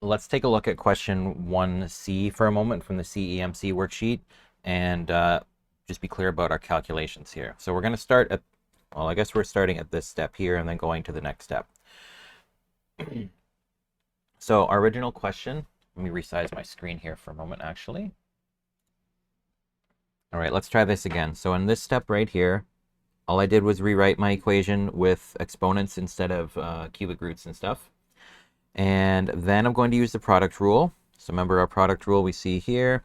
let's take a look at question 1C for a moment from the CEMC worksheet and just be clear about our calculations here. So we're going to start at, well, I guess we're starting at this step here and then going to the next step. So our original question, let me resize my screen here for a moment actually. All right, let's try this again. So in this step right here, all I did was rewrite my equation with exponents instead of cubic roots and stuff. And then I'm going to use the product rule. So remember our product rule we see here.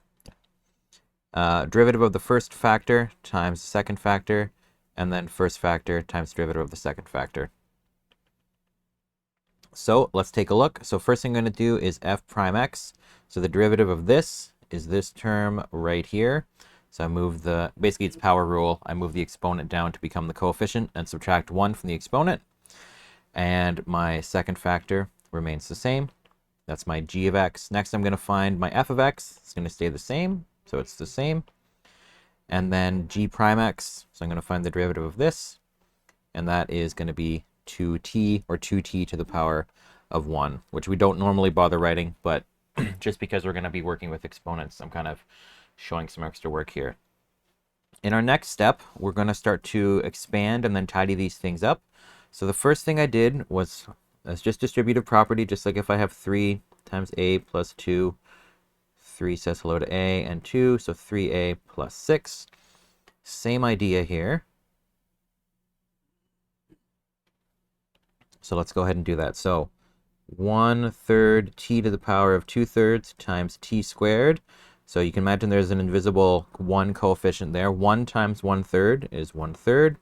Derivative of the first factor times the second factor, and then first factor times derivative of the second factor. So let's take a look. So first thing I'm going to do is f prime x. So the derivative of this is this term right here. So I move the, basically it's power rule. I move the exponent down to become the coefficient and subtract 1 from the exponent. And my second factor remains the same. That's my g of x. Next I'm going to find my f of x. It's going to stay the same. So it's the same. And then g prime x. So I'm going to find the derivative of this. And that is going to be 2t, or 2t to the power of 1, which we don't normally bother writing, but just because we're going to be working with exponents, I'm kind of showing some extra work here. In our next step, we're going to start to expand and then tidy these things up. So the first thing I did was just distributive property, just like if I have 3 times a plus 2, 3 says hello to a, and 2, so 3a plus 6. Same idea here. So let's go ahead and do that. So 1/3 t to the power of 2/3 times t squared. So you can imagine there's an invisible 1 coefficient there. 1 times 1/3 is 1/3.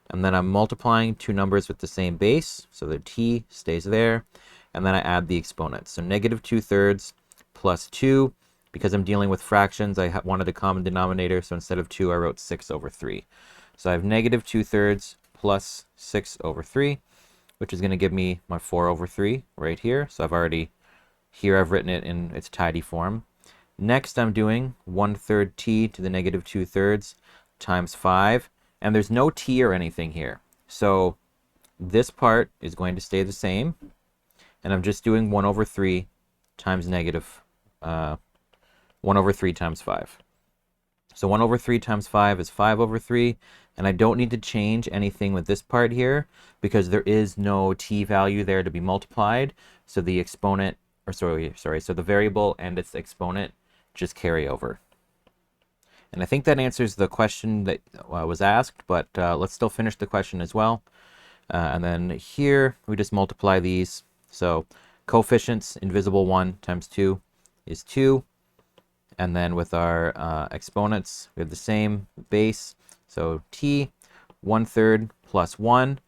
And then I'm multiplying two numbers with the same base, so the t stays there. And then I add the exponents. So negative 2/3 plus 2. Because I'm dealing with fractions, I wanted a common denominator, so instead of 2, I wrote 6/3. So I have negative 2/3 plus 6/3, which is going to give me my 4/3 right here. So I've written it in its tidy form. Next, I'm doing 1/3 t to the negative 2/3 times 5. And there's no t or anything here. So this part is going to stay the same. And I'm just doing 1/3 times negative 1/3 times 5. So 1/3 times 5 is 5/3. And I don't need to change anything with this part here because there is no t value there to be multiplied. So the exponent, or so the variable and its exponent just carry over. And I think that answers the question that was asked, but let's still finish the question as well. And then here we just multiply these. So coefficients, invisible 1 times 2 is 2. And then with our exponents, we have the same base. So t, 1/3 plus 1.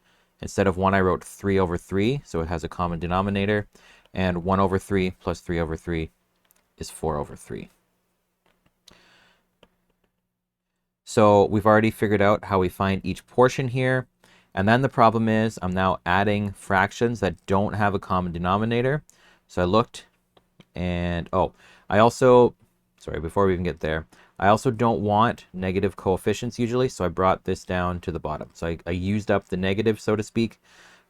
Instead of 1, I wrote 3/3, so it has a common denominator. And 1/3 plus 3/3 is 4/3. So we've already figured out how we find each portion here. And then the problem is I'm now adding fractions that don't have a common denominator. So I looked and, I also, before we even get there, I also don't want negative coefficients usually, so I brought this down to the bottom. So I used up the negative, so to speak,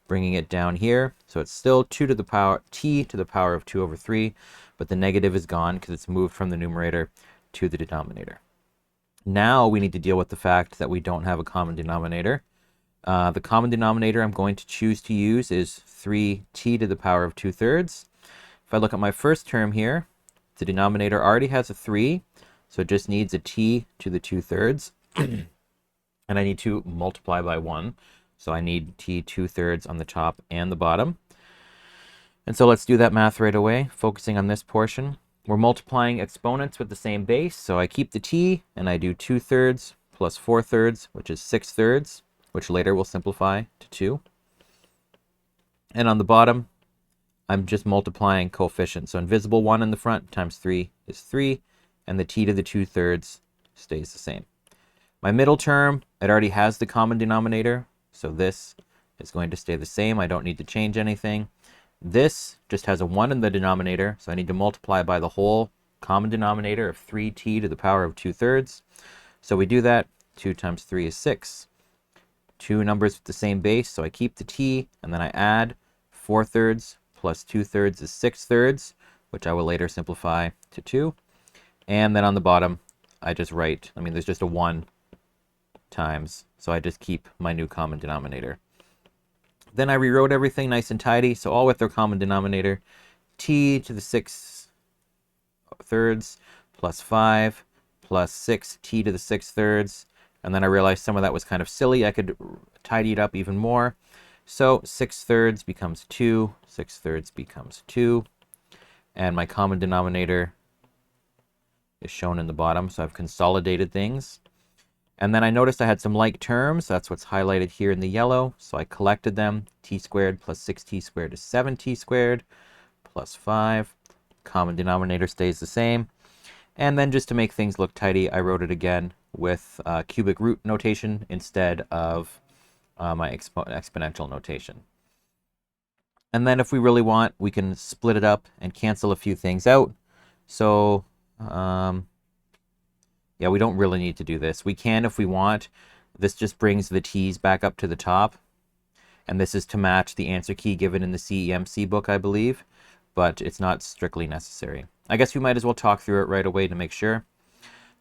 bringing it down here. So it's still 2 to the power, t to the power of 2/3, but the negative is gone because it's moved from the numerator to the denominator. Now we need to deal with the fact that we don't have a common denominator. The common denominator I'm going to choose to use is 3t to the power of 2/3. If I look at my first term here, the denominator already has a 3, so it just needs a t to the 2/3. And I need to multiply by 1, so I need t 2/3 on the top and the bottom. And so let's do that math right away, focusing on this portion. We're multiplying exponents with the same base, so I keep the t, and I do 2/3 plus 4/3, which is 6/3, which later will simplify to 2. And on the bottom, I'm just multiplying coefficients. So invisible 1 in the front times 3 is 3, and the t to the 2/3 stays the same. My middle term, it already has the common denominator, so this is going to stay the same. I don't need to change anything. This just has a 1 in the denominator, so I need to multiply by the whole common denominator of 3t to the power of 2/3. So we do that. 2 times 3 is 6. Two numbers with the same base, so I keep the t, and then I add 4/3 plus 2/3 is 6/3. which I will later simplify to 2. And then on the bottom, I just write, I mean, there's just a 1 times, so I just keep my new common denominator. Then I rewrote everything nice and tidy, so all with their common denominator, t to the 6 thirds plus 5 plus 6 t to the 6 thirds. And then I realized some of that was kind of silly. I could tidy it up even more. So 6 thirds becomes 2, 6 thirds becomes 2. And my common denominator is shown in the bottom, so I've consolidated things. And then I noticed I had some like terms. That's what's highlighted here in the yellow. So I collected them. T squared plus 6t squared is 7t squared plus 5. Common denominator stays the same. And then just to make things look tidy, I wrote it again with cubic root notation instead of my exponential notation. And then if we really want, we can split it up and cancel a few things out. So yeah, we don't really need to do this. We can if we want. This just brings the t's back up to the top. And this is to match the answer key given in the CEMC book, I believe. But it's not strictly necessary. I guess we might as well talk through it right away to make sure.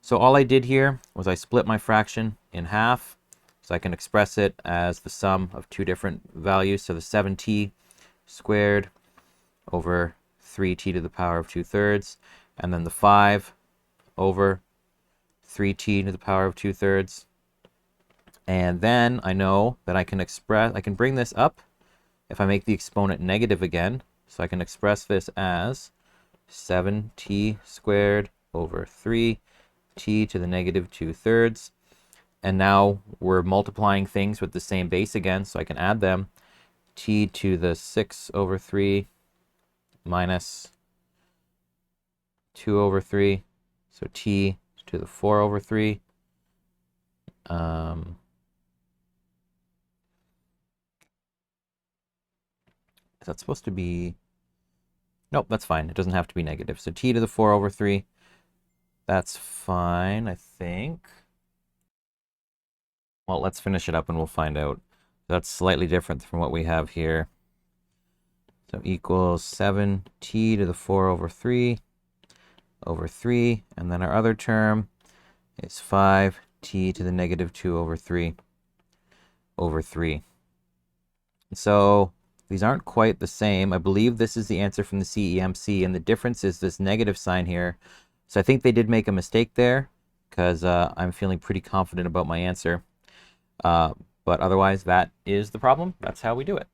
So all I did here was I split my fraction in half. So I can express it as the sum of two different values. So the 7t squared over 3t to the power of 2 thirds. And then the 5 over 3t to the power of 2 thirds. And then I know that I can bring this up if I make the exponent negative again. So I can express this as 7t squared over 3t to the negative 2 thirds. And now we're multiplying things with the same base again, so I can add them. T to the 6 over 3 minus 2 over 3. So t to the 4 over 3. Is that supposed to be... Nope, that's fine. It doesn't have to be negative. So t to the 4 over 3. That's fine, I think. Well, let's finish it up and we'll find out. That's slightly different from what we have here. So equals 7t to the 4 over 3 over 3. And then our other term is 5t to the negative 2 over 3 over 3. So these aren't quite the same. I believe this is the answer from the CEMC, and the difference is this negative sign here. So I think they did make a mistake there, because I'm feeling pretty confident about my answer. But otherwise, that is the problem. That's how we do it.